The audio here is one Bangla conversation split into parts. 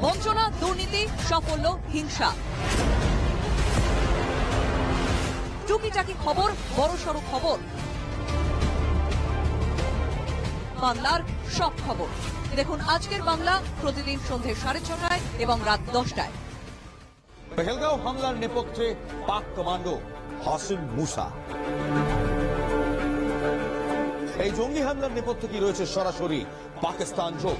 বঞ্চনা, দুর্নীতি, সাফল্য, হিংসা, টুকিটাকি খবর, বড়সড় খবর, বাংলার সব খবর দেখুন আজকের বাংলা প্রতিদিন সন্ধ্যে 6:30 এবং রাত 10টায়। পেহেলগাঁও হামলার নেপথ্যে পাক কমান্ডো হাসিম মুসা। এই জঙ্গি হামলার নেপথ্যে কি রয়েছে সরাসরি পাকিস্তান যোগ?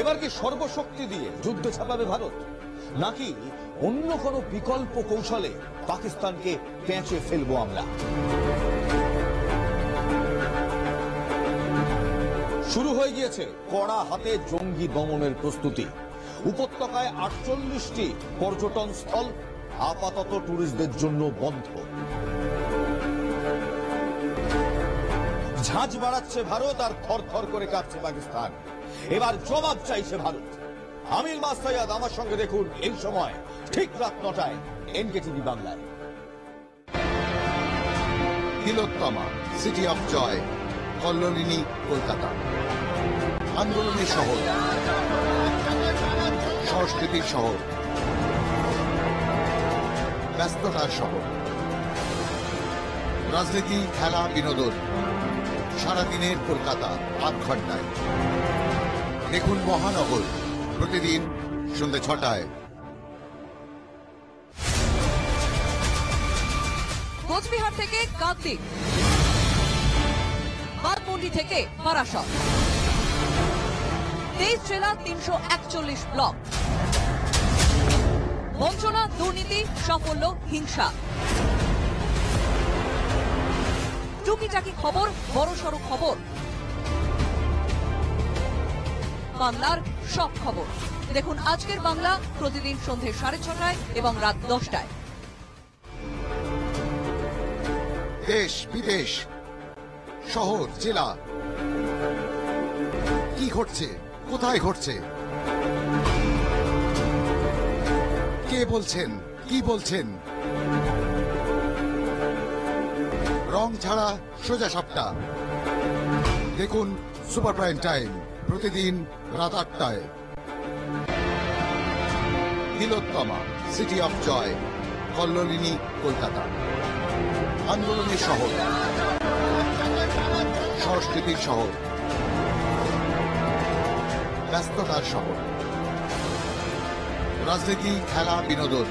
এবার কি সর্বশক্তি দিয়ে যুদ্ধে ছাপাবে ভারত, নাকি অন্য কোনো বিকল্প কৌশলে পাকিস্তানকে পেঁচে ফেলবো আমরা? শুরু হয়ে গিয়েছে কড়া হাতে জঙ্গি দমনের প্রস্তুতি। উপত্যকায় 48টি পর্যটন স্থল আপাতত টুরিস্টদের জন্য বন্ধ। ঝাঁজ বাড়াচ্ছে ভারত আর থরথর করে কাঁপছে পাকিস্তান। এবার জবাব চাইছে ভারত। আমির মাসয়াদ আমার সঙ্গে দেখুন এই সময় ঠিক রাত 9টায় এনকেটিভি বাংলায়। তিলোত্তমা, সিটি অফ জয়, কল্লোলিনী, কলকাতা। আন্দোলনের শহর, সংস্কৃতির শহর, ব্যস্ততার শহর, রাজনীতি, খেলা, বিনোদন, সারাদিনের কলকাতা 8 ঘন্টায়। দেখুন মহানগর প্রতিদিন সন্ধ্যে 6টায়। কোচবিহার থেকে কার্তিক, বারমুন্ডি থেকে বারাসত, 23 জেলা 341 ব্লক, বঞ্চনা, দুর্নীতি, সাফল্য, হিংসা, টুকিটাকি খবর, বড়সড় খবর, বাংলার সব খবর দেখুন আজকের বাংলা প্রতিদিন সন্ধ্যে 6:30 এবং রাত 10টায়। দেশ বিদেশ, শহর জেলা, কি ঘটছে, কোথায় ঘটছে, কে বলছেন, কি বলছেন, রং ছাড়া সোজা সাপটা। দেখুন সুপার প্রাইম টাইম প্রতিদিন রাত 8টায়। তিলোত্তমা, সিটি অফ জয়, কল্লোলিনী, কলকাতা। আন্দোলনের শহর, সংস্কৃতির শহর, ব্যস্ততার শহর, রাজনীতি, খেলা, বিনোদন,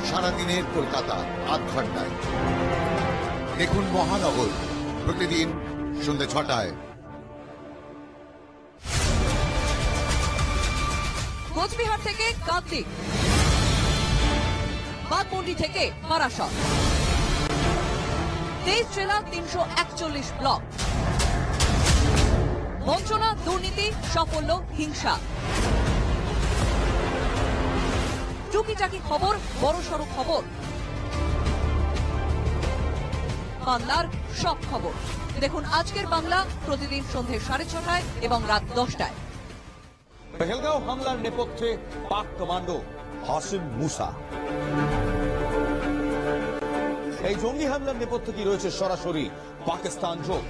সারাদিনের কলকাতা 8 ঘন্টায়। দেখুন মহানগর প্রতিদিন সন্ধ্যে 6টায়। কোচবিহার থেকে কার্তিক, বারমুন্ডি থেকে বারাসত, 23 জেলা 341 ব্লক, বঞ্চনা, দুর্নীতি, সাফল্য, হিংসা, টুকিটাকি খবর, বড়সড় খবর, বাংলার সব খবর দেখুন আজকের বাংলা প্রতিদিন সন্ধ্যে 6:30 এবং রাত 10টায়। পেহেলগাঁও হামলার নেপথ্যে পাক কমান্ডো হাসিম মুসা। এই জঙ্গি হামলার নেপথ্যে কি রয়েছে সরাসরি পাকিস্তান যোগ?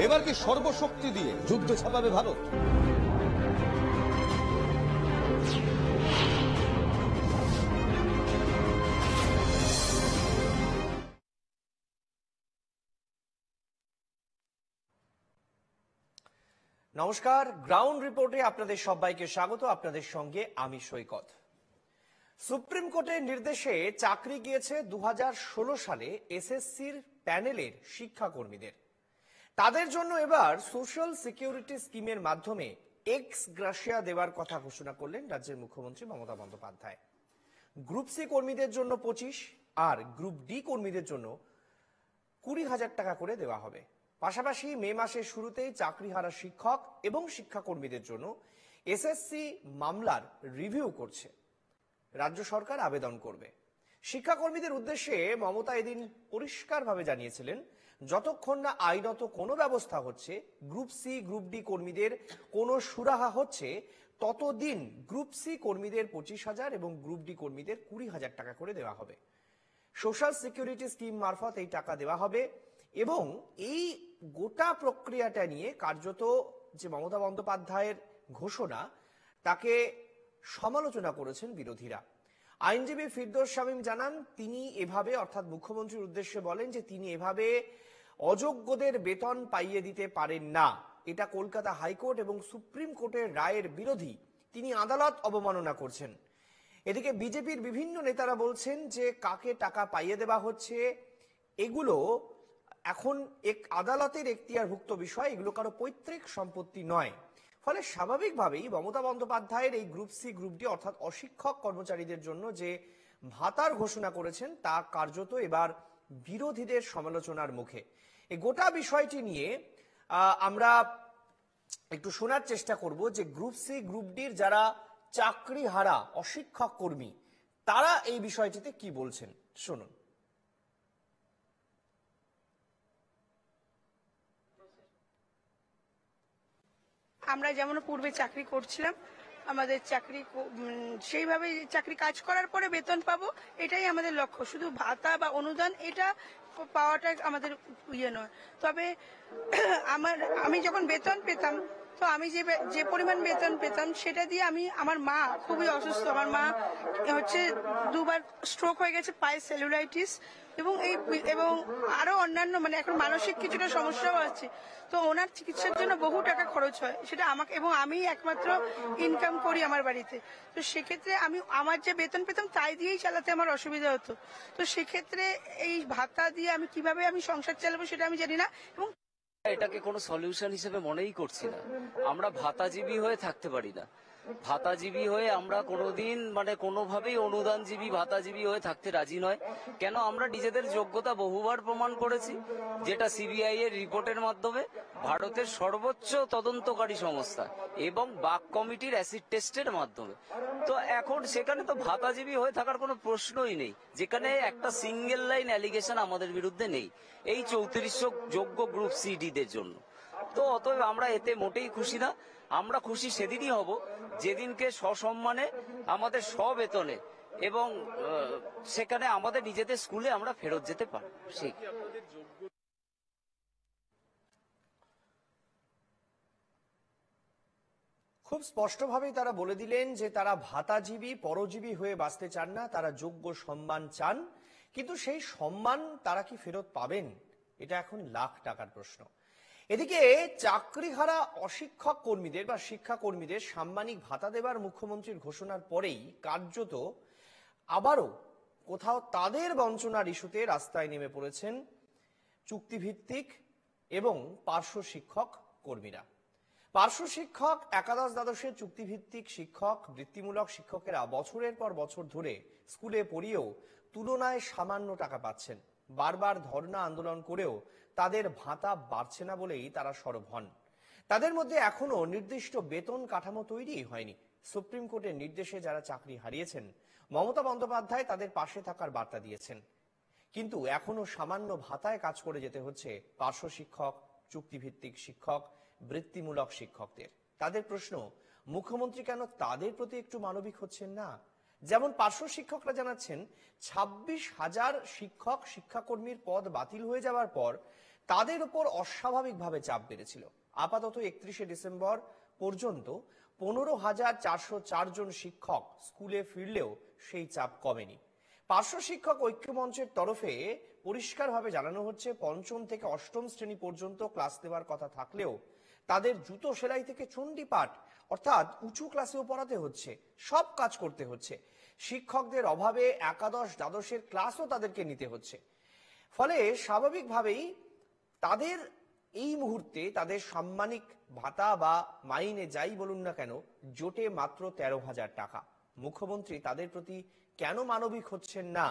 এবার কি সর্বশক্তি দিয়ে যুদ্ধে ছাপাবে ভারত? নমস্কার, গ্রাউন্ড রিপোর্টে আপনাদের সবাইকে স্বাগত। আপনাদের সঙ্গে আমি সৈকত। সুপ্রিম কোর্টের নির্দেশে চাকরি গিয়েছে 2016 সালে এসএসসির প্যানেলের শিক্ষাকর্মীদের। তাদের জন্য এবার সোশ্যাল সিকিউরিটি স্কিমের মাধ্যমে এক্স গ্রাসিয়া দেওয়ার কথা ঘোষণা করলেন রাজ্যের মুখ্যমন্ত্রী মমতা বন্দ্যোপাধ্যায়। গ্রুপ সি কর্মীদের জন্য 25 আর গ্রুপ ডি কর্মীদের জন্য 20,000 টাকা করে দেওয়া হবে। পাশাপাশি মে মাসের শুরুতেই চাকরিহারা শিক্ষক এবং শিক্ষাকর্মীদের জন্য এসএসসি মামলার রিভিউ করছে। রাজ্য সরকার আবেদন করবে। শিক্ষাকর্মীদের উদ্দেশ্যে মমতা এদিন পরিষ্কারভাবে জানিয়েছিলেন, যতক্ষণ না আইনত কোনো ব্যবস্থা হচ্ছে, গ্রুপ সি গ্রুপ ডি কর্মীদের কোনো সুরাহা হচ্ছে, ততদিন গ্রুপ সি কর্মীদের 25,000 এবং গ্রুপ ডি কর্মীদের 20,000 টাকা করে দেওয়া হবে। সোশ্যাল সিকিউরিটি স্কিম মারফত এই টাকা দেওয়া হবে এবং এই গোটা গোটা প্রক্রিয়াটা নিয়ে কার্যত যে মমতা বন্দ্যোপাধ্যায়ের ঘোষণা তাকে সমালোচনা করেছেন বিরোধীরা। আইনজীবী ফিরদৌস শামীম জানান, তিনি এভাবে অর্থাৎ মুখ্যমন্ত্রীর উদ্দেশ্যে বলেন যে তিনি এভাবে অযোগ্যদের বেতন পাইয়ে দিতে পারেন না। এটা কলকাতা হাইকোর্ট এবং সুপ্রিম কোর্টের রায়ের বিরোধী। তিনি আদালত অবমাননা করছেন। এদিকে বিজেপির বিভিন্ন নেতারা বলছেন যে কাকে টাকা পাইয়ে দেওয়া হচ্ছে এগুলো এখন আদালতের এখতিয়ারভুক্ত বিষয়, এগুলো কারো পৈতৃক সম্পত্তি নয়। ফলে স্বাভাবিকভাবেই মমতা বন্দ্যোপাধ্যায়ের এই গ্রুপ সি গ্রুপ ডি অর্থাৎ অশিক্ষক কর্মচারীদের জন্য যে ভাতার ঘোষণা করেছেন তা কার্যত এবার বিরোধীদের সমালোচনার মুখে। এই গোটা বিষয়টি নিয়ে আমরা একটু শোনার চেষ্টা করব যে গ্রুপ সি গ্রুপ ডির যারা চাকরি হারা অশিক্ষক কর্মী তারা এই বিষয়টিতে কি বলছেন, শুনুন। আমরা যেমন পূর্বে চাকরি করছিলাম, আমাদের চাকরি সেইভাবে চাকরি কাজ করার পরে বেতন পাবো, এটাই আমাদের লক্ষ্য। শুধু ভাতা বা অনুদান এটা পাওয়াটা আমাদের ইয়ে নয়। তবে আমি যখন বেতন পেতাম, তো আমি যে পরিমাণ বেতন পেতাম সেটা দিয়ে আমার মা খুবই অসুস্থ। আমার মা হচ্ছে 2 বার স্ট্রোক হয়ে গেছে, পায়ে সেলুলাইটিস এবং আরো অন্যান্য এখন মানসিক কিছুটা সমস্যাও আছে। তো ওনার চিকিৎসার জন্য বহু টাকা খরচ হয়, সেটা আমাকে এবং আমি একমাত্র ইনকাম করি আমার বাড়িতে। তো সেক্ষেত্রে আমার যে বেতন পেতাম তাই দিয়েই চালাতে আমার অসুবিধা হতো। তো সেক্ষেত্রে এই ভাতা দিয়ে আমি কিভাবে সংসার চালাবো সেটা আমি জানি না। এবং এটাকে কোনো সলিউশন হিসেবে মনেই করছি না। আমরা ভাতাজীবী হয়ে থাকতে পারি না। ভাতাজীবী হয়ে আমরা কোনোদিন কোনোভাবেই অনুদানজীবী ভাতাজীবী হয়ে থাকতে রাজি নয়। কেন? আমরা নিজেদের যোগ্যতা বহুবার প্রমাণ করেছি, যেটা সিবিআই এর রিপোর্টের মাধ্যমে, ভারতের সর্বোচ্চ তদন্তকারী সংস্থা এবং বাক কমিটির অ্যাসিড টেস্টের মাধ্যমে। তো এখন সেখানে তো ভাতাজীবী হয়ে থাকার কোনো প্রশ্নই নেই, যেখানে একটা সিঙ্গেল লাইন অ্যালিগেশন আমাদের বিরুদ্ধে নেই এই 3400 যোগ্য গ্রুপ সিডিদের জন্য। তো অতএব আমরা এতে মোটেই খুশি না। আমরা খুশি সেদিনই হব যেদিনকে সসম্মানে আমাদের সবেতনে এবং সেখানে আমাদের নিজেদের স্কুলে আমরা ফেরত যেতে পারব। সেই খুব স্পষ্টভাবেই তারা বলে দিলেন যে তারা ভাতাজীবী পরজীবী হয়ে বাঁচতে চান না, তারা যোগ্য সম্মান চান। কিন্তু সেই সম্মান তারা কি ফেরত পাবেন, এটা এখন লাখ টাকার প্রশ্ন। এদিকে চাকরিহারা অশিক্ষক কর্মীদের বা শিক্ষা কর্মীদের সাম্মানিক ভাতা দেবার মুখ্যমন্ত্রীর ঘোষণার পরেই কার্যত আবারও কোথাও তাদের বঞ্চনার ইস্যুতে রাস্তায় নেমে পড়েছেন চুক্তিভিত্তিক এবং পার্শ্ব শিক্ষক কর্মীরা। পার্শ্ব শিক্ষক, একাদশ দ্বাদশের চুক্তিভিত্তিক শিক্ষক, বৃত্তিমূলক শিক্ষকেরা বছরের পর বছর ধরে স্কুলে পড়িয়েও তুলনায় সামান্য টাকা পাচ্ছেন। বারবার ধর্ণা আন্দোলন করেও তাদের ভাতা বাড়ছে না বলেই তারা সরব হন। তাদের মধ্যে এখনো নির্দিষ্ট বেতন কাঠামো তৈরি হয়নি। সুপ্রিম কোর্টের নির্দেশে যারা চাকরি হারিয়েছেন, মমতা বন্দ্যোপাধ্যায় তাদের পাশে থাকার বার্তা দিয়েছেন। কিন্তু এখনো সামান্য ভাতায় কাজ করে যেতে হচ্ছে পার্শ্ব শিক্ষক, চুক্তিভিত্তিক শিক্ষক, বৃত্তিমূলক শিক্ষকদের। তাদের প্রশ্ন, মুখ্যমন্ত্রী কেন তাদের প্রতি একটু মানবিক হচ্ছেন না? যেমন পার্শ্ব শিক্ষকরা জানাচ্ছেন, 26,000 শিক্ষক শিক্ষাকর্মীর পদ বাতিল হয়ে যাওয়ার পর তাদের উপর অস্বাভাবিকভাবে চাপ বেড়েছিল। আপাতত 31শে ডিসেম্বর পর্যন্ত 15,404 জন শিক্ষক স্কুলে ফিরলেও সেই চাপ কমেনি। পার্শ্ব শিক্ষক ঐক্যমঞ্চের তরফে পরিষ্কারভাবে জানানো হচ্ছে, 5ম থেকে 8ম শ্রেণী পর্যন্ত ক্লাস দেওয়ার কথা থাকলেও তাদের জুতো সেলাই থেকে চণ্ডীপাঠ অর্থাৎ উঁচু ক্লাসেও পড়াতে হচ্ছে, সব কাজ করতে হচ্ছে। শিক্ষকদের অভাবে একাদশ দ্বাদশের ক্লাসও তাদেরকে নিতে হচ্ছে। ফলে স্বাভাবিকভাবেই তাদের এই মুহূর্তে তাদের সাম্মানিক ভাতা বা মাইনে যাই বলুন না কেন জোটে মাত্র 13,000 টাকা। মুখ্যমন্ত্রী তাদের প্রতি কেন মানবিক হচ্ছেন না?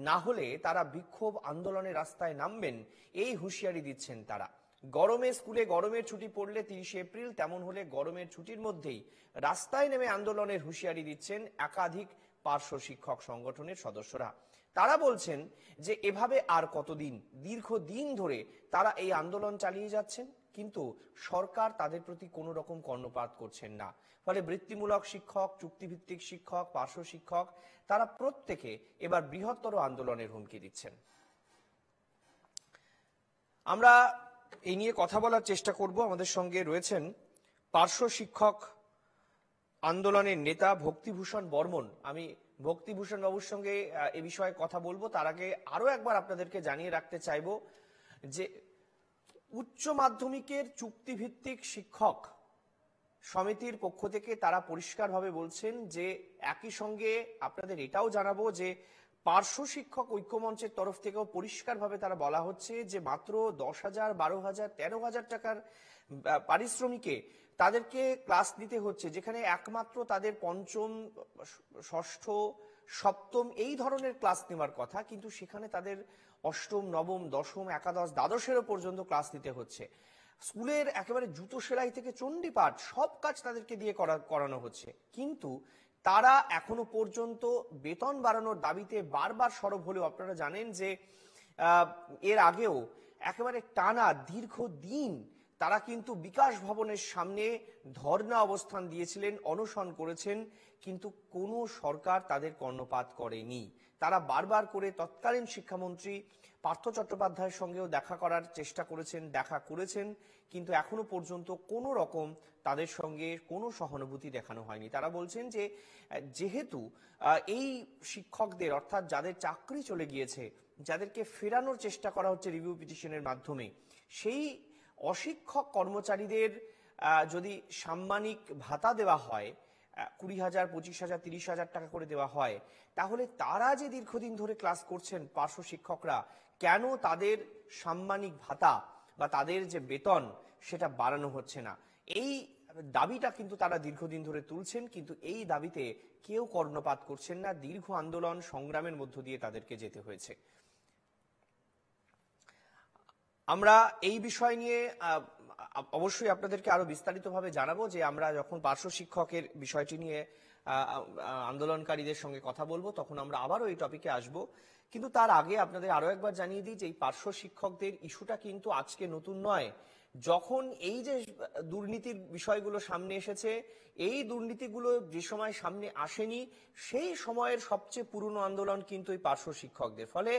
না হলে তারা বিক্ষোভ আন্দোলনের রাস্তায় নামবেন, এই হুঁশিয়ারি দিচ্ছেন তারা। গরমে স্কুলে গরমের ছুটি পড়লে 30শে এপ্রিল, তেমন হলে গরমের ছুটির মধ্যেই রাস্তায় নেমে আন্দোলনের হুঁশিয়ারি দিচ্ছেন একাধিক পার্শ্ব শিক্ষক সংগঠনের সদস্যরা। তারা বলছেন যে এভাবে আর কতদিন, দীর্ঘদিন ধরে তারা এই আন্দোলন চালিয়ে যাচ্ছেন, কিন্তু সরকার তাদের প্রতি কোনো রকম কর্ণপাত করছেন না। ফলে বৃত্তিমূলক শিক্ষক, চুক্তিভিত্তিক শিক্ষক, পার্শ্ব শিক্ষক তারা প্রত্যেকে এবার বৃহত্তর আন্দোলনের হুমকি দিচ্ছেন। আমরা এই নিয়ে কথা বলার চেষ্টা করব। আমাদের সঙ্গে রয়েছেন পার্শ্ব শিক্ষক আন্দোলনের নেতা ভক্তিভূষণ বর্মন। আমি ভক্তিভূষণ বাবুর সঙ্গে এ বিষয়ে কথা বলবো, তার আগে আরো একবার আপনাদেরকে জানিয়ে রাখতে চাইবো যে উচ্চ মাধ্যমিকের চুক্তিভিত্তিক শিক্ষক সমিতির পক্ষ থেকে তারা পরিষ্কারভাবে বলছেন যে একই সঙ্গে আপনাদের এটাও জানাবো যে পার্শ্ব শিক্ষক ঐক্যমঞ্চের তরফ থেকেও পরিষ্কারভাবে তারা বলা হচ্ছে যে মাত্র 10,000, 12,000, 13,000 টাকার পারিশ্রমিকে তাদেরকে ক্লাস নিতে হচ্ছে, যেখানে একমাত্র তাদের পঞ্চম, ষষ্ঠ, সপ্তম এই ধরনের ক্লাস নেওয়ার কথা, কিন্তু সেখানে তাদের অষ্টম, নবম, দশম, একাদশ, দ্বাদশেরও পর্যন্ত ক্লাস নিতে হচ্ছে। স্কুলের একেবারে জুতো সেলাই থেকে চণ্ডীপাঠ সব কাজ তাদেরকে দিয়ে করানো হচ্ছে, কিন্তু তারা এখনো পর্যন্ত বেতন বাড়ানোর দাবিতে বারবার সরব হলেও আপনারা জানেন যে এর আগেও একেবারে টানা দীর্ঘদিন তারা কিন্তু বিকাশ ভবনের সামনে ধর্ণা অবস্থান দিয়েছিলেন, অনশন করেছেন, কিন্তু কোনো সরকার তাদের কর্ণপাত করেনি। তারা বারবার করে তৎকালীন শিক্ষামন্ত্রী পার্থ চট্টোপাধ্যায়ের সঙ্গেও দেখা করার চেষ্টা করেছেন, কিন্তু এখনো পর্যন্ত কোনো রকম তাদের সঙ্গে কোনো সহানুভূতি দেখানো হয়নি। তারা বলছেন যে যেহেতু এই শিক্ষকদের, অর্থাৎ যাদের চাকরি চলে গিয়েছে, যাদেরকে ফেরানোর চেষ্টা করা হচ্ছে রিভিউ পিটিশনের মাধ্যমে, সেই অশিক্ষক কর্মচারীদের যদি সাম্মানিক ভাতা দেওয়া হয়, 20,000, 25,000, 30,000 টাকা করে দেওয়া হয়, তাহলে তারা যে দীর্ঘদিন ধরে ক্লাস করছেন পার্শ্ব শিক্ষকরা, কেন তাদের সাম্মানিক ভাতা বা তাদের যে বেতন সেটা বাড়ানো হচ্ছে না? এই দাবিটা কিন্তু তারা দীর্ঘদিন ধরে তুলছেন, কিন্তু এই দাবিতে কেউ কর্ণপাত করছেন না। দীর্ঘ আন্দোলন সংগ্রামের মধ্য দিয়ে তাদেরকে যেতে হয়েছে। আমরা এই বিষয় নিয়ে অবশ্যই আপনাদেরকে আরো বিস্তারিতভাবে জানাবো, যে আমরা যখন পার্শ্ব শিক্ষকের বিষয়টি নিয়ে আন্দোলনকারীদের সঙ্গে কথা বলবো তখন আমরা আবারও এই টপিকে আসব। কিন্তু তার আগে আপনাদের আরো একবার জানিয়ে দিই যে এই পার্শ্ব শিক্ষকদের ইস্যুটা কিন্তু আজকে নতুন নয়। যখন এই যে দুর্নীতির বিষয়গুলো সামনে এসেছে, এই দুর্নীতিগুলো যে সময় সামনে আসেনি, সেই সময়ের সবচেয়ে পুরনো আন্দোলন কিন্তু এই পার্শ্ব শিক্ষকদের। ফলে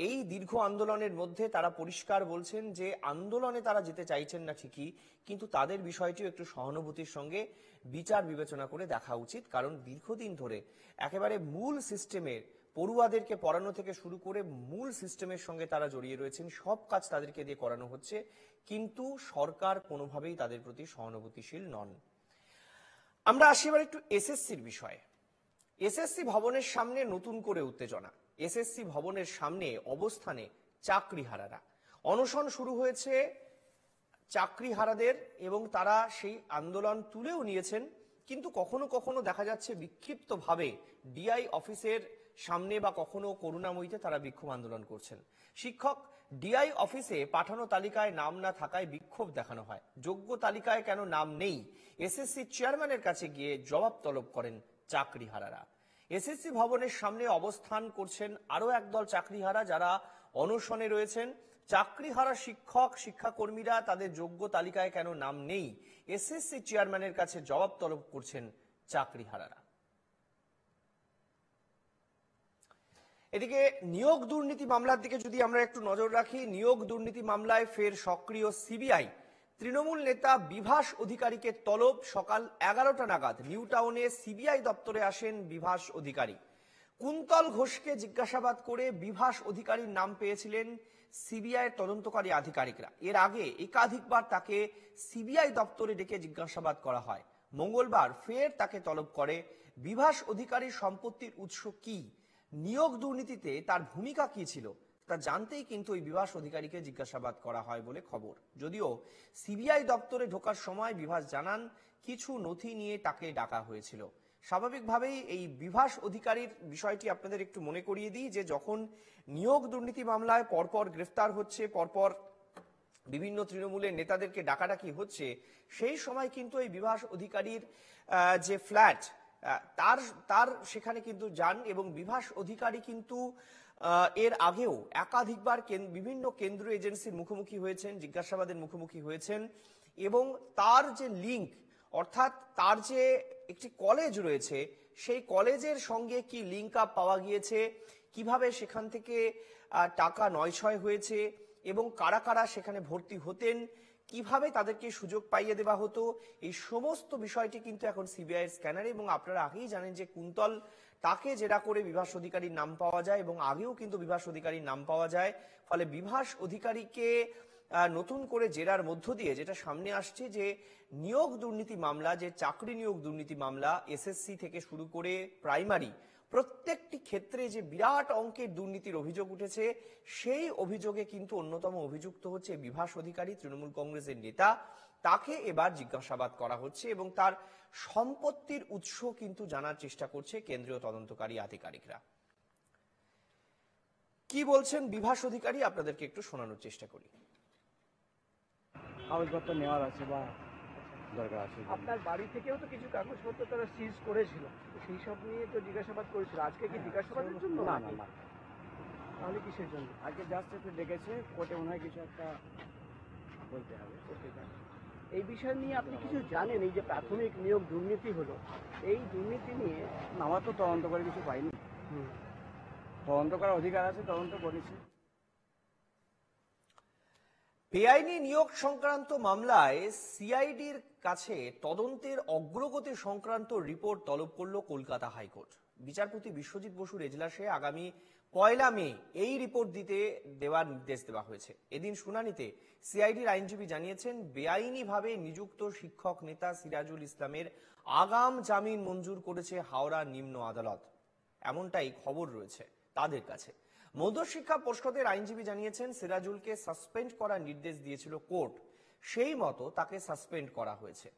এই দীর্ঘ আন্দোলনের মধ্যে তারা পরিষ্কার বলছেন যে আন্দোলনে তারা যেতে চাইছেন না ঠিকই, কিন্তু তাদের বিষয়টিও একটু সহানুভূতির সঙ্গে বিচার বিবেচনা করে দেখা উচিত। কারণ দীর্ঘদিন ধরে একেবারে মূল সিস্টেমের, পড়ুয়াদেরকে পড়ানো থেকে শুরু করে মূল সিস্টেমের সঙ্গে তারা জড়িয়ে রয়েছেন, সব কাজ তাদেরকে দিয়ে করানো হচ্ছে, কিন্তু সরকার কোনোভাবেই তাদের প্রতি সহানুভূতিশীল নন। আমরা আসি এবার একটু এসএসসির বিষয়ে। এসএসসি ভবনের সামনে নতুন করে উত্তেজনা। এসএসসি ভবনের সামনে অবস্থানে চাকরিহারারা, অনশন শুরু হয়েছে চাকরিহারাদের, এবং তারা সেই আন্দোলন তুলেও নিয়েছেন, কিন্তু কখনো কখনো দেখা যাচ্ছে বিক্ষিপ্তভাবে ডিআই অফিসের সামনে বা কখনো করুণাময়ীতে তারা বিক্ষোভ আন্দোলন করছেন। শিক্ষক ডিআই অফিসে পাঠানো তালিকায় নাম না থাকায় বিক্ষোভ দেখানো হয়। যোগ্য তালিকায় কেন নাম নেই, এসএসসি চেয়ারম্যানের কাছে গিয়ে জবাব তলব করেন চাকরিহারারা। এসএসসি ভবনের সামনে অবস্থান করছেন আরো একদল চাকরিহারা, যারা অনশনে রয়েছেন। চাকরিহারা শিক্ষক, শিক্ষাকর্মীরা তাদের যোগ্য তালিকায় কেন নাম নেই, এসএসসি চেয়ারম্যানের কাছে জবাব তলব করছেন চাকরিহারারা। এদিকে নিয়োগ দুর্নীতি মামলার দিকে যদি আমরা একটু নজর রাখি, নিয়োগ দুর্নীতি মামলায় ফের সক্রিয় সিবিআই। তৃণমূল নেতা বিভাস অধিকারীকে তলব। সকাল 11টা নাগাদ নিউ টাউনে সিবিআই দপ্তরে আসেন বিভাস অধিকারী। কুন্তল ঘোষকে জিজ্ঞাসাবাদ করে বিভাস অধিকারীর নাম পেয়েছিলেন সিবিআই তদন্তকারী আধিকারিকরা। এর আগে একাধিকবার তাকে সিবিআই দপ্তরে ডেকে জিজ্ঞাসাবাদ করা হয়। মঙ্গলবার ফের তাকে তলব করে। বিভাস অধিকারীর সম্পত্তির উৎস কি, নিয়োগ দুর্নীতিতে তার ভূমিকা কি ছিল, তা জানতেই কিন্তু ওই বিভাস অধিকারীকে জিজ্ঞাসাবাদ করা হয় বলে খবর। যদিও সিবিআই দপ্তরে ঢোকার সময় বিভাস জানান কিছু নথি নিয়ে তাকে ডাকা হয়েছিল। স্বাভাবিকভাবেই এই বিভাস অধিকারীর বিষয়টি আপনাদের একটু মনে করিয়ে দিই, যে যখন নিয়োগ দুর্নীতি মামলায় পরপর গ্রেফতার হচ্ছে, পরপর বিভিন্ন তৃণমূলের নেতাদেরকে ডাকাডাকি হচ্ছে, সেই সময় কিন্তু এই বিভাস অধিকারীর যে ফ্ল্যাট তার সেখানে কিন্তু যান, এবং বিভাস অধিকারী কিন্তু এর আগেও একাধিকবার বিভিন্ন কেন্দ্রীয় এজেন্সির মুখোমুখি হয়েছেন, জিজ্ঞাসাবাদের মুখোমুখি হয়েছেন, এবং তার যে লিঙ্ক, অর্থাৎ তার যে একটি কলেজ রয়েছে, সেই কলেজের সঙ্গে কি লিঙ্ক আপ পাওয়া গিয়েছে, কিভাবে সেখান থেকে টাকা নয়ছয় হয়েছে, এবং কারা কারা সেখানে ভর্তি হতেন, কিভাবে তাদেরকে সুযোগ পাইয়ে দেওয়া হতো, এই সমস্ত বিষয়টি কিন্তু এখন সিবিআই এর স্ক্যানারে। এবং আপনারা আগেই জানেন যে কুন্তল, তাকে জেরা করে বিভাস অধিকারীর নাম পাওয়া যায় এবং আগেও কিন্তু বিভাস অধিকারীর নাম পাওয়া যায়। ফলে বিভাস অধিকারীকে নতুন করে জেরার মধ্য দিয়ে যেটা সামনে আসছে যে নিয়োগ দুর্নীতি মামলা, যে চাকরি নিয়োগ দুর্নীতি মামলা, এসএসসি থেকে শুরু করে প্রাইমারি প্রত্যেকটি ক্ষেত্রে যে বিরাট অঙ্কের দুর্নীতির অভিযোগ উঠেছে, সেই অভিযোগে কিন্তু অন্যতম অভিযুক্ত হচ্ছে বিভাস অধিকারী, তৃণমূল কংগ্রেসের নেতা। তাকে এবার জিজ্ঞাসাবাদ করা হচ্ছে এবং তার সম্পত্তির উৎস কিন্তু জানার চেষ্টা করছে কেন্দ্রীয় তদন্তকারী আধিকারিকরা। কি বলছেন বিভাস অধিকারী, আপনাদেরকে একটু শোনানোর চেষ্টা করি। কাগজপত্র নেওয়ার আছে বা দরকার আছে। আপনার বাড়ি থেকেও তো কিছু কাগজপত্র তারা সিজ করেছিল, সেই সব নিয়ে তো জিজ্ঞাসাবাদ করেছিল। আজকে কি জিজ্ঞাসাবাদের জন্য? না না না, তাহলে কিসের জন্য? আজকে জাস্ট একটু ডেকেছে, কোর্টে মনে হয় কিছু একটা বলতে হবে। এই বিষয় নিয়ে আপনি কিছু জানেন? এই যে প্রাথমিক নিয়োগ দুর্নীতি হলো, এই দুর্নীতি নিয়ে আমার তো তদন্ত করে কিছু পাইনি। তদন্ত করার অধিকার আছে, তদন্ত করেছি। বেআইনি নিয়োগ সংক্রান্ত মামলায় সিআইডির কাছে তদন্তের অগ্রগতি সংক্রান্ত রিপোর্ট তলব করল কলকাতা হাইকোর্ট। বিচারপতি বিশ্বজিৎ বসুর এজলাসে আগামী 1 মে এই রিপোর্ট দেওয়ার নির্দেশ দেওয়া হয়েছে। এদিন শুনানিতে সিআইডির আইনজীবী জানিয়েছেন, বেআইনিভাবে নিযুক্ত শিক্ষক নেতা সিরাজুল ইসলামের আগাম জামিন মঞ্জুর করেছে হাওড়া নিম্ন আদালত, এমনটাই খবর রয়েছে তাদের কাছে। মধ্যশিক্ষা পর্ষদের আইনজীবী জানিয়েছেন, সিরাজুলকে সাসপেন্ড করার নির্দেশ দিয়েছিল কোর্ট, সেই মতো তাকে সাসপেন্ড করা হয়েছে।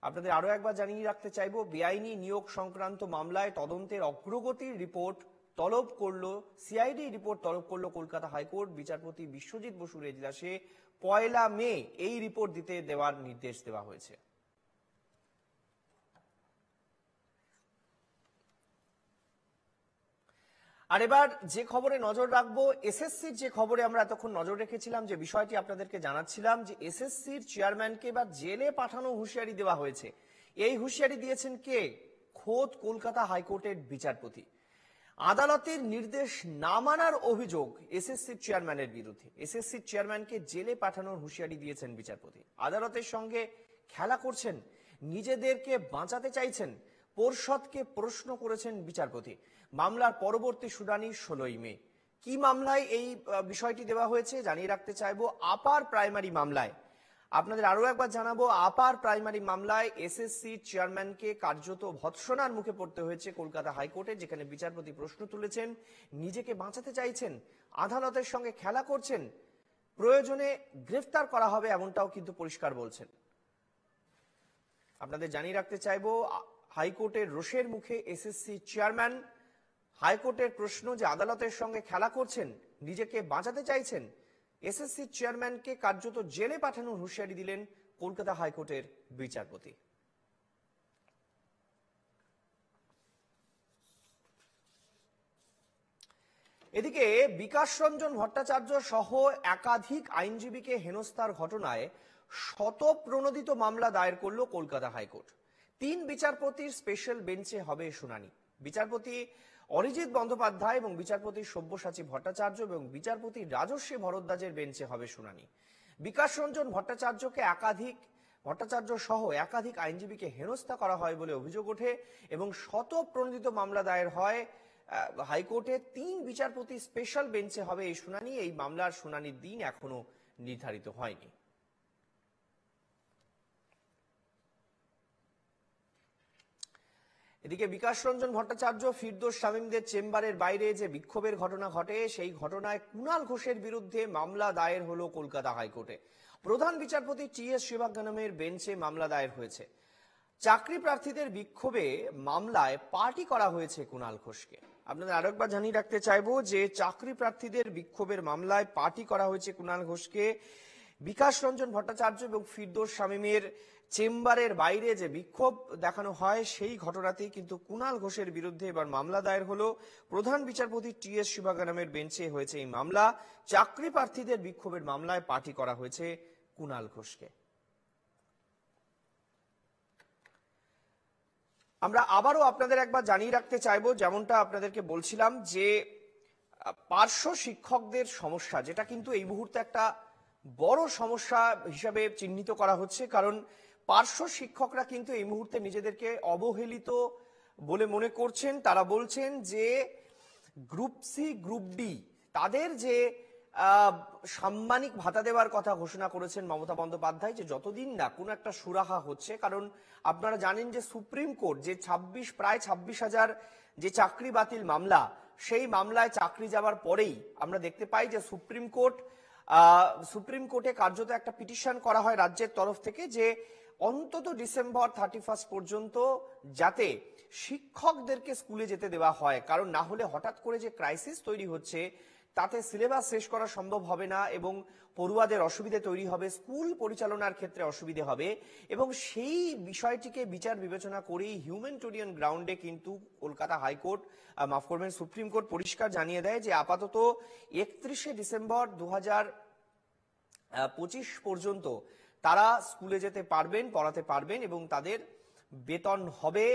আপনাদের আরো একবার জানিয়ে রাখতে চাইবো, বেআইনি নিয়োগ সংক্রান্ত মামলায় তদন্তের অগ্রগতির রিপোর্ট তলব করলো সিআইডি, রিপোর্ট তলব করলো কলকাতা হাইকোর্ট। বিচারপতি বিশ্বজিৎ বসুর এজলাসে 1 মে এই রিপোর্ট দেওয়ার নির্দেশ দেওয়া হয়েছে। আর এবার যে খবরে নজর রাখবো, এসএসসির যে খবরে আমরা এতক্ষণ নজর রেখেছিলাম, যে বিষয়টি আপনাদেরকে জানাচ্ছিলাম, যে এসএসসির চেয়ারম্যানকে এবার জেলে পাঠানো হুঁশিয়ারি দেওয়া হয়েছে। এই হুঁশিয়ারি দিয়েছেন কে? খোদ কলকাতা হাইকোর্টের বিচারপতি। আদালতের নির্দেশ না মানার অভিযোগ এসএসসির চেয়ারম্যানের বিরুদ্ধে। এসএসসির চেয়ারম্যানকে জেলে পাঠানোর হুঁশিয়ারি দিয়েছেন বিচারপতি। আদালতের সঙ্গে খেলা করছেন, নিজেদেরকে বাঁচাতে চাইছেন, পর্ষদকে প্রশ্ন করেছেন বিচারপতি। মামলার পরবর্তী শুনানি 16 মে। কি মামলায় এই বিষয়টি দেওয়া হয়েছে জানিয়ে রাখতে চাইবো, আপার প্রাইমারি মামলায়। আপনাদের আরো একবার জানাবো, আপার প্রাইমারি মামলায় এসএসসি চেয়ারম্যানকে কার্যত ভৎসনার মুখে পড়তে হয়েছে কলকাতা হাইকোর্টে, যেখানে বিচারপতি প্রশ্ন তুলেছেন, নিজেকে বাঁচাতে চাইছেন, আদালতের সঙ্গে খেলা করছেন, প্রয়োজনে গ্রেফতার করা হবে, এমনটাও কিন্তু পরিষ্কার বলছেন। আপনাদের জানিয়ে রাখতে চাইবো, হাইকোর্টের রোষের মুখে এসএসসি চেয়ারম্যান। হাইকোর্টের প্রশ্ন যে আদালতের সঙ্গে খেলা করছেন, নিজেকে বাঁচাতে চাইছেন, এসএসসি চেয়ারম্যানকে কার্যত জেলে পাঠানোর হুঁশিয়ারি দিলেন কলকাতা হাইকোর্টের বিচারপতি। এদিকে বিকাশ রঞ্জন ভট্টাচার্য সহ একাধিক আইনজীবীকে হেনস্থার ঘটনায় শতপ্রণোদিত মামলা দায়ের করল কলকাতা হাইকোর্ট। 3 বিচারপতির স্পেশাল বেঞ্চে হবে শুনানি। বিচারপতি অরিজিৎ বন্দ্যোপাধ্যায় এবং বিচারপতি সব্যসাচী ভট্টাচার্য এবং বিচারপতি রাজস্বী ভরদ্বাজের বেঞ্চে হবে শুনানি। বিকাশ রঞ্জন ভট্টাচার্য সহ একাধিক আইনজীবীকে হেনস্থা করা হয় বলে অভিযোগ ওঠে এবং শতপ্রণোদিত মামলা দায়ের হয় হাইকোর্টে। 3 বিচারপতি স্পেশাল বেঞ্চে হবে এই শুনানি। এই মামলার শুনানির দিন এখনো নির্ধারিত হয়নি। এদিকে বিকাশ রঞ্জন ভট্টাচার্য, ফিরদৌস শামীমদের চেম্বারের বাইরে যে বিক্ষোভের ঘটনা ঘটে, সেই ঘটনায় কুণাল ঘোষের বিরুদ্ধে মামলা দায়ের হলো কলকাতা হাইকোর্টে। প্রধান বিচারপতি টি.এস. শিবাজ্ঞানমের বেঞ্চে মামলা দায়ের হয়েছে। চাকরি প্রার্থীদের বিক্ষোভে মামলায় পার্টি করা হয়েছে কুণাল ঘোষকে। আপনাদের আরেকবার জানিয়ে রাখতে চাইবো যে চাকরি প্রার্থীদের বিক্ষোভের মামলায় পার্টি করা হয়েছে কুণাল ঘোষকে। বিকাশ রঞ্জন ভট্টাচার্য এবং ফিরদৌস শামীমের চেম্বারের বাইরে যে বিক্ষোভ দেখানো হয়, সেই ঘটনাতেই কিন্তু কুণাল ঘোষের বিরুদ্ধে এবার মামলা দায়ের হলো। প্রধান বিচারপতি টি.এস. শিবাজ্ঞানমের বেঞ্চে হয়েছে এই মামলা। চাকরি প্রার্থীদের বিক্ষোভের মামলায় পার্টি করা হয়েছে কুণাল ঘোষকে। আমরা আবারও আপনাদের একবার জানিয়ে রাখতে চাইবো, যেমনটা আপনাদেরকে বলছিলাম, যে পার্শ্ব শিক্ষকদের সমস্যা, যেটা কিন্তু এই মুহূর্তে একটা বড় সমস্যা হিসাবে চিহ্নিত করা হচ্ছে, কারণ পার্শ্ব শিক্ষকরা কিন্তু এই মুহূর্তে নিজেদেরকে অবহেলিত বলে মনে করছেন। তারা বলছেন যে গ্রুপ সি গ্রুপ ডি তাদের যে সাম্মানিক ভাতা দেওয়ার কথা ঘোষণা করেছেন মমতা বন্দ্যোপাধ্যায়, যে যতদিন না কোনো একটা সুরাহা হচ্ছে, কারণ আপনারা জানেন যে সুপ্রিম কোর্ট যে প্রায় 26,000 যে চাকরি বাতিল মামলা, সেই মামলায় চাকরি যাওয়ার পরেই আমরা দেখতে পাই যে সুপ্রিম কোর্টে কার্যত একটা পিটিশন করা হয় রাজ্যের তরফ থেকে, যে অন্তত ডিসেম্বর 31 পর্যন্ত যাতে শিক্ষকদেরকে স্কুলে যেতে দেওয়া হয়, কারণ না হলে হঠাৎ করে যে ক্রাইসিস তৈরি হচ্ছে তাতে সিলেবাস শেষ করা সম্ভব হবে না এবং পড়ুয়াদের অসুবিধে তৈরি হবে, স্কুল পরিচালনার ক্ষেত্রে অসুবিধে হবে। এবং সেই বিষয়টিকে বিচার বিবেচনা করেই হিউম্যানিটেরিয়ান গ্রাউন্ডে কিন্তু কলকাতা হাইকোর্ট, মাফ করবেন, সুপ্রিম কোর্ট পরিষ্কার জানিয়ে দেয় যে আপাতত 31শে ডিসেম্বর 2025 পর্যন্ত তারা স্কুলে যেতে পারবেন, পড়াতে পারবেন এবং তাদের বেতন হবে,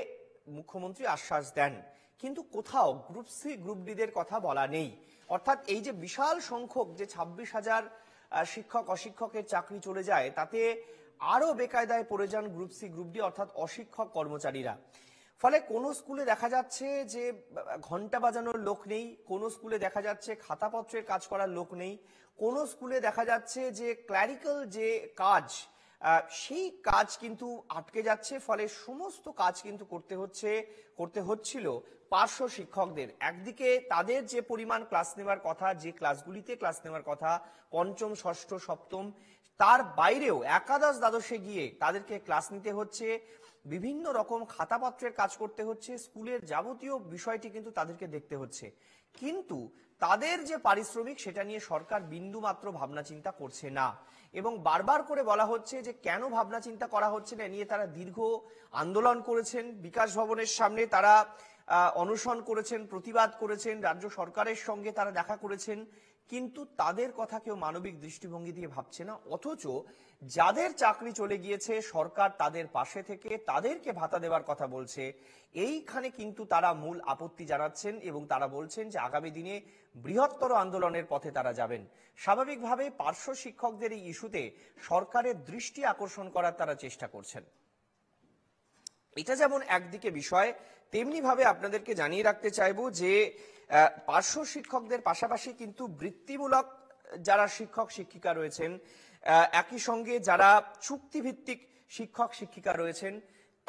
মুখ্যমন্ত্রী আশ্বাস দেন। কিন্তু কোথাও গ্রুপ সি গ্রুপ ডিদের কথা বলা নেই। অর্থাৎ এই যে বিশাল সংখ্যক যে 26,000 শিক্ষক অশিক্ষকের চাকরি চলে যায়, তাতে আরো বেকায়দায় পড়ে যান গ্রুপ সি গ্রুপ ডি অর্থাৎ অশিক্ষক কর্মচারীরা। ফলে কোন স্কুলে দেখা যাচ্ছে যে ঘন্টা বাজানোর লোক নেই, কোন স্কুলে দেখা যাচ্ছে খাতাপত্রের কাজ করার লোক নেই, কোন স্কুলে দেখা যাচ্ছে যে ক্ল্যারিক্যাল যে কাজ সেই কাজ কিন্তু আটকে যাচ্ছে। ফলে সমস্ত কাজ কিন্তু করতে হচ্ছিল পার্শ্ব শিক্ষকদের। একদিকে তাদের যে পরিমাণ ক্লাস নেওয়ার কথা, যে ক্লাসগুলিতে ক্লাস নেওয়ার কথা পঞ্চম, ষষ্ঠ, সপ্তম, তার বাইরেও একাদশ দ্বাদশে গিয়ে তাদেরকে ক্লাস নিতে হচ্ছে, বিভিন্ন রকম খাতাপত্রের কাজ করতে হচ্ছে, স্কুলের যাবতীয় বিষয়টি কিন্তু তাদেরকে দেখতে হচ্ছে। কিন্তু তাদের যে পারিশ্রমিক সেটা নিয়ে সরকার বিন্দু মাত্র ভাবনা চিন্তা করছে না এবং বারবার করে বলা হচ্ছে যে কেন ভাবনা চিন্তা করা হচ্ছে না, নিয়ে তারা দীর্ঘ আন্দোলন করেছেন, বিকাশ ভবনের সামনে তারা অনশন করেছেন, প্রতিবাদ করেছেন, রাজ্য সরকারের সঙ্গে তারা দেখা করেছেন, কিন্তু তাদের কথা কেউ মানবিক দৃষ্টিভঙ্গি দিয়ে ভাবছে না। অথচ যাদের চাকরি চলে গিয়েছে সরকার তাদের পাশে থেকে তাদেরকে ভাতা দেওয়ার কথা বলছে, এইখানে কিন্তু তারা মূল আপত্তি জানাচ্ছেন এবং তারা বলছেন যে আগামী দিনে বৃহত্তর আন্দোলনের পথে তারা যাবেন। স্বাভাবিকভাবে পার্শ্ব শিক্ষকদের এই ইস্যুতে সরকারের দৃষ্টি আকর্ষণ করার তারা চেষ্টা করছেন। এটা যেমন একদিকে বিষয়, তেমনি ভাবে আপনাদেরকে জানিয়ে রাখতে চাইবো যে পার্শ্ব শিক্ষকদের পাশাপাশি কিন্তু বৃত্তিমূলক যারা শিক্ষক শিক্ষিকা রয়েছেন, একই সঙ্গে যারা চুক্তিভিত্তিক শিক্ষক শিক্ষিকা রয়েছেন,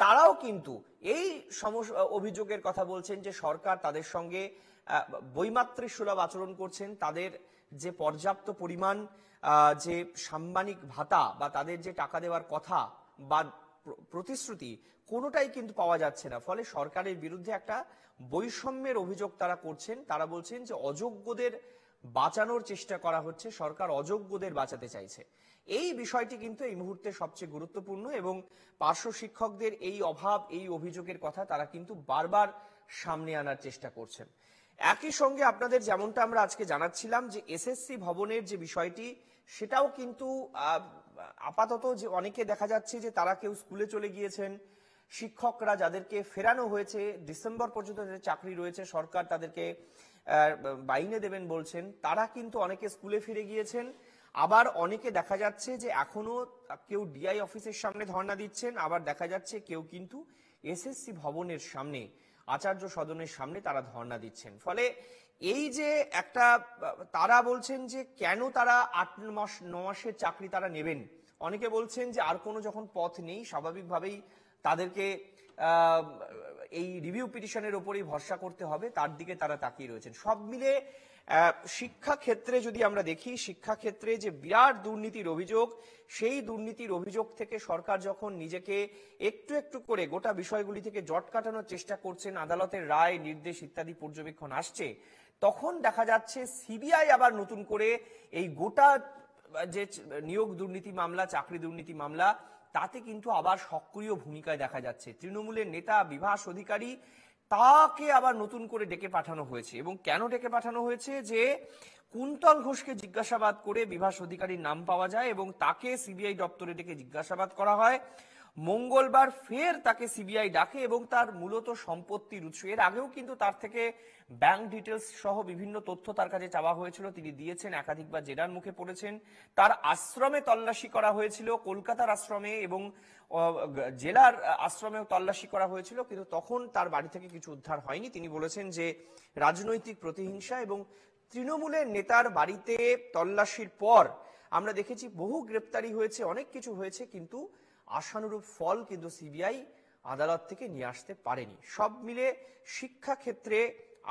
তারাও কিন্তু এই অভিযোগের কথা বলছেন যে সরকার তাদের সঙ্গে বৈমাত্রিক সুলভ আচরণ করছেন। তাদের যে পর্যাপ্ত পরিমাণ যে সাম্মানিক ভাতা বা তাদের যে টাকা দেওয়ার কথা বা প্রতিশ্রুতি, কোনোটাই কিন্তু পাওয়া যাচ্ছে না। ফলে সরকারের বিরুদ্ধে একটা বৈষম্যের অভিযোগ তারা করছেন। তারা বলছেন যে অযোগ্যদের বাঁচানোর চেষ্টা করা হচ্ছে, সরকার অযোগ্যদের বাঁচাতে চাইছে। এই বিষয়টি কিন্তু এই মুহূর্তে সবচেয়ে গুরুত্বপূর্ণ এবং পার্শ্ব শিক্ষকদের এই অভাব, এই অভিযোগের কথা তারা কিন্তু বারবার সামনে আনার চেষ্টা করছেন। একই সঙ্গে আপনাদের যেমনটা আমরা আজকে জানাচ্ছিলাম যে এসএসসি ভবনের যে বিষয়টি, সেটাও কিন্তু আপাতত যে অনেকে দেখা যাচ্ছে যে তারা কেউ স্কুলে চলে গিয়েছেন, শিক্ষকরা যাদেরকে ফেরানো হয়েছে, ডিসেম্বর পর্যন্ত যাদের চাকরি রয়েছে সরকার তাদেরকে মাইনে দেবেন বলছেন, তারা কিন্তু অনেকে স্কুলে ফিরে গিয়েছেন। আবার অনেকে দেখা যাচ্ছে যে এখনো কেউ ডিআই অফিসের সামনে ধর্ণা দিচ্ছেন, আবার দেখা যাচ্ছে কেউ কিন্তু এসএসসি ভবনের সামনে, আচার্য সদনের সামনে তারা ধর্ণা দিচ্ছেন। ফলে এই যে একটা, তারা বলছেন যে কেন তারা 8-9 মাসের চাকরি তারা নেবেন। অনেকে বলছেন যে আর কোনো যখন পথ নেই, স্বাভাবিকভাবেই তাদেরকে এই রিভিউ পিটিশনের উপরেই ভরসা করতে হবে, তার দিকে তারা তাকিয়ে রয়েছেন। সব মিলে শিক্ষা ক্ষেত্রে যদি আমরা দেখি, শিক্ষা ক্ষেত্রে যে বিরাট দুর্নীতির অভিযোগ, সেই দুর্নীতির অভিযোগ থেকে সরকার যখন নিজেকে একটু একটু করে গোটা বিষয়গুলি থেকে জট কাটানোর চেষ্টা করছেন, আদালতের রায়, নির্দেশ ইত্যাদি পর্যবেক্ষণ আসছে, তখন দেখা যাচ্ছে সিবিআই আবার নতুন করে এই গোটা যে নিয়োগ দুর্নীতি মামলা, চাকরি দুর্নীতি মামলা, তাতে কিন্তু আবার সক্রিয় ভূমিকায় দেখা যাচ্ছে। তৃণমূলের নেতা বিভাস অধিকারী, তাকে আবার নতুন করে ডেকে পাঠানো হয়েছে। এবং কেন ডেকে পাঠানো হয়েছে? যে কুন্তল ঘোষকে জিজ্ঞাসাবাদ করে বিভাস অধিকারীর নাম পাওয়া যায় এবং তাকে সিবিআই দপ্তরে ডেকে জিজ্ঞাসাবাদ করা হয়। মঙ্গলবার ফের তাকে সিবিআই ডাকে এবং তার মূলত সম্পত্তির উৎস, এর আগেও কিন্তু তার থেকে ব্যাংক ডিটেলস সহ বিভিন্ন তথ্য তার কাছে চাওয়া হয়েছিল, তিনি দিয়েছেন, একাধিকবার জেরার মুখে পড়েছেন। তার আশ্রমে তল্লাশি করা হয়েছিল, কলকাতার আশ্রমে এবং জেলার আশ্রমেও তল্লাশি করা হয়েছিল, কিন্তু তখন তার বাড়ি থেকে কিছু উদ্ধার হয়নি। তিনি বলেছেন যে রাজনৈতিক প্রতিহিংসা এবং তৃণমূলের নেতার বাড়িতে তল্লাশির পর আমরা দেখেছি বহু গ্রেপ্তারি হয়েছে, অনেক কিছু হয়েছে, কিন্তু আশানুরূপ ফল কিন্তু সিবিআই আদালত থেকে নিয়ে আসতে পারেনি। সব মিলে শিক্ষা ক্ষেত্রে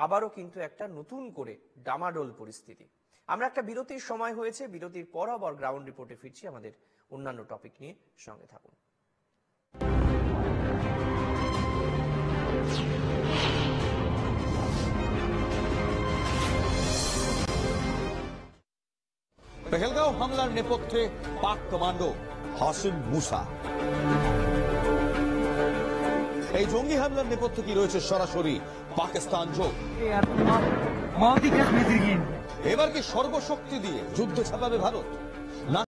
আবারও কিন্তু একটা নতুন করে ডামাডোল পরিস্থিতি। আমরা একটা বিরতির সময় হয়েছে, বিরতির পর আবার গ্রাউন্ড রিপোর্টে ফিরছি আমাদের অন্যান্য টপিক নিয়ে, সঙ্গে থাকুন। পেহেলগাঁও হামলার নেপথ্যে পাক কমান্ডো হাসিম মুসা। এই জঙ্গি হামলার নেপথ্যে কি রয়েছে সরাসরি পাকিস্তান যোগ? এবার কি সর্বশক্তি দিয়ে যুদ্ধে ছাপাবে ভারত?